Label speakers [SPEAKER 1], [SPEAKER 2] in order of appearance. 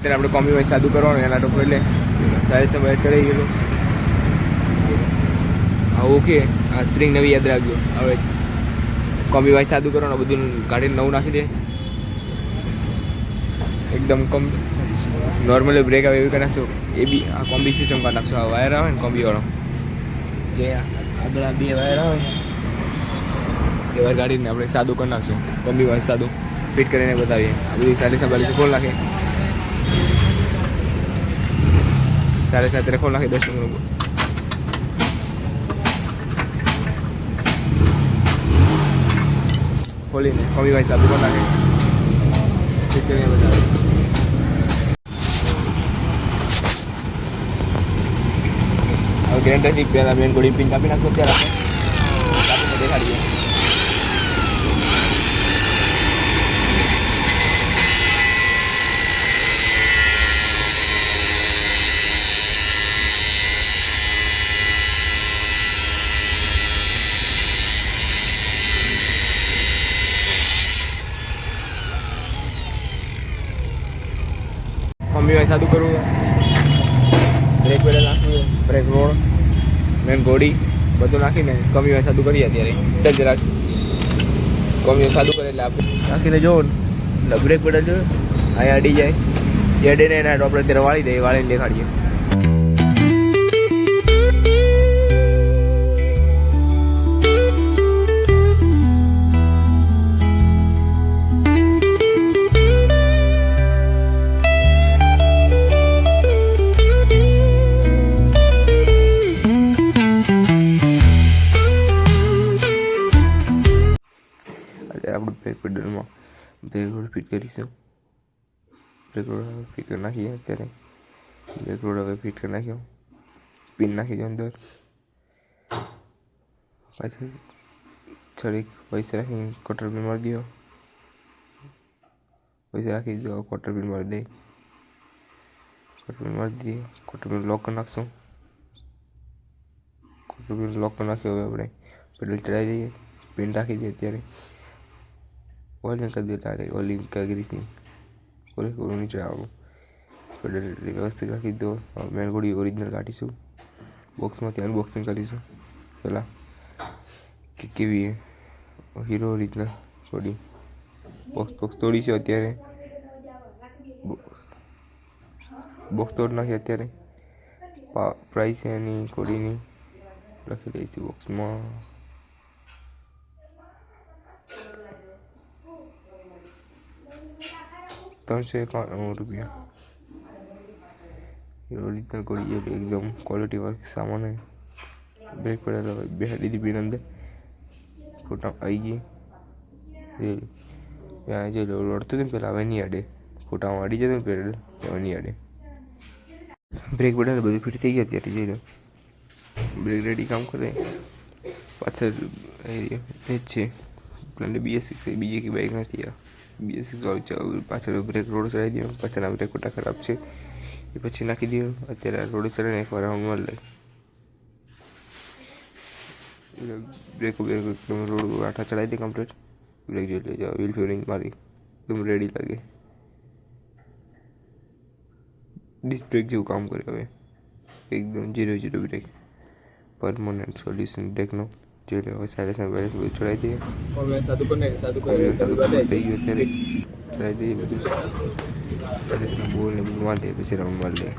[SPEAKER 1] ત્યારે આપણે કોમ્બી સાદું કરવાનું એના ટોકો એટલે સારી સમય ચડાઈ ગયેલું. હા ઓકે, આ સ્પ્રિંગ નવી યાદ રાખજો. હવે કોમ્બી વાય સાદું કરવાનું, બધું કાઢીને નવું નાખી દે. એકદમ કમ નોર્મલી બ્રેક આવે એવી કરી નાખશો. એ બી આ કોમ્બી સિસ્ટમ કરી નાખશો. આ વાયર આવે ને કોમ્બીવાળો, જે આગળ આ બે વાયર આવે એ વાયર કાઢીને આપણે સાદું કરી નાખશું. કોમ્બી વાય સાદું ફિટ કરીને બતાવીએ. આ બધી 40 ખોલ નાખે, 7.5 ખોલ નાખે 10 નંબર ખોલીને કોમ્બી વાય સાદું કરી નાખે, ફિટ કરીને બતાવીએ. હવે ગ્રેન્ડરથી પહેલાં મેન ગોળી પિન કાપી નાખો. ત્યારે આપણે કાપીને દેખાડીએ. કોમ્બી વાય સાદું કરવું, બ્રેક પેડલ નાખવું, બ્રેક રોડ, મેન ગોળી બધું નાખીને કોમ્બી વાય સાદું કરીએ. અત્યારે જરાક કોમ્બી વાય સાદું કરે એટલે આપણે નાખીને જોવો એટલે બ્રેક પેડલ જોયું અહીંયા અડી જાય, એ અડીને એના આપણે અત્યારે વાળી દઈએ, વાળીને દેખાડીએ. આપણે બ્રેક પેડલમાં બ્રેક રોડ ફિટ કરીશું. બ્રેક રોડ હવે ફિટ કરી નાખીએ. અત્યારે બ્રેક રોડ હવે ફિટ કરી નાખ્યો. પિન નાખી દો અંદર, પાછી છડી પૈસા રાખી ક્વાર્ટર પિન મારી દો. પૈસા રાખી દો, ક્વાર્ટર પિન મારી દે. ક્વાર્ટર પિન મારી દઈએ. ક્વાર્ટર પિન લોક કરી નાખશું. ક્વાર્ટર પિન લોક કરી નાખ્યો. હવે આપણે પેડલ ચડાવી દઈએ, પિન રાખી દઈએ. અત્યારે ઓઇલિંગ કરી દેતા રહે, ઓઇલિંગ કરીશી પૂરેપૂરું નીચે આવવાનું. પેડલ વ્યવસ્થિત રાખી દો. મેન ગોળી ઓરિજિનલ કાઢીશું, બોક્સમાંથી અનબોક્સિંગ કરીશું. પહેલાં કે કેવી હીરો ઓરિજિનલ ગોળી બોક્સ તોડી છે. અત્યારે બોક્સ તોડ નાખી. અત્યારે પ્રાઇસ એની ગોળીની લખી દઈશું બોક્સમાં. ₹351 ઓરિજિનલ ગોળી એકદમ ક્વોલિટી વર્ક સામાન. બ્રેક પેડલ હવે બેહાડી દીધી પિન અંદર, ફોટા આવી ગઈ. ત્યાં જે લડતું હતું ને પહેલાં હવે નહીં અડે, ફોટામાં અડી જતું ને પેડલ હવે નહીં અડે. બ્રેક પેડલ બધું ફિટ થઈ ગયા. અત્યારે જઈ લો બ્રેક રેડી કામ કરે. પાછળ એ જ છે BS6, બીજી એક બાઇક નથી. આ BS6 પાછળ બ્રેક રોડ ચડાવી દો. પાછળના બ્રેક ખોટા ખરાબ છે એ પછી નાખી દો. અત્યારે રોડ ચડાવીને એકવાર રાઉન્ડ મારી લે. બ્રેક એકદમ રોડ આઠા ચડાવી દે કમ્પ્લીટ. બ્રેક જોઈ લે, જાઓ વ્હીલ ફ્યુરિંગ મારી એકદમ રેડી લાગે. ડિસ્ક બ્રેક જેવું કામ કરે. હવે એકદમ 0 બ્રેક, પરમનન્ટ સોલ્યુશન બ્રેકનો. જોઈ લે. હવે સાયલેન્સર બેલેન્સ બધું ચડાવી દઈએ. સાદું કરી થઈ ગયું. અત્યારે ચડાવી દઈએ બધું. સાયલેન્સર બોલ ને બધું વાંધે પછી રાઉન્ડ મારી લે.